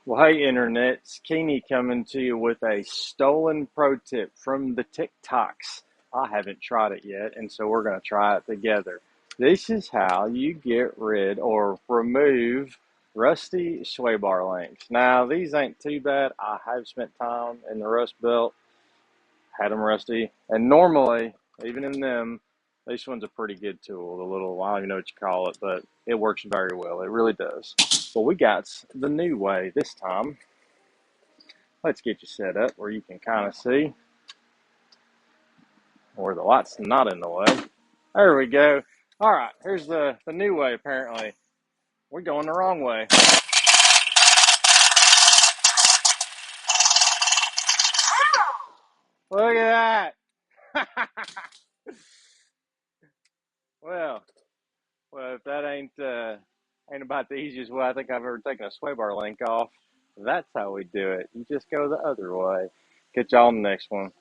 Well, hey, Internet, it's Keeney coming to you with a stolen pro tip from the TikToks. I haven't tried it yet, and so we're going to try it together. This is how you get rid or remove rusty sway bar links. Now, these ain't too bad. I have spent time in the Rust Belt, had them rusty, and normally, even in them, this one's a pretty good tool. The little, I don't even know what you call it, but it works very well. It really does. Well, we got the new way this time. Let's get you set up where you can kind of see where the light's not in the way. There we go. All right, here's the new way apparently. We're going the wrong way. Look at that. well, well, if that ain't about the easiest way I think I've ever taken a sway bar link off, that's how we do it. You just go the other way. Catch y'all on the next one.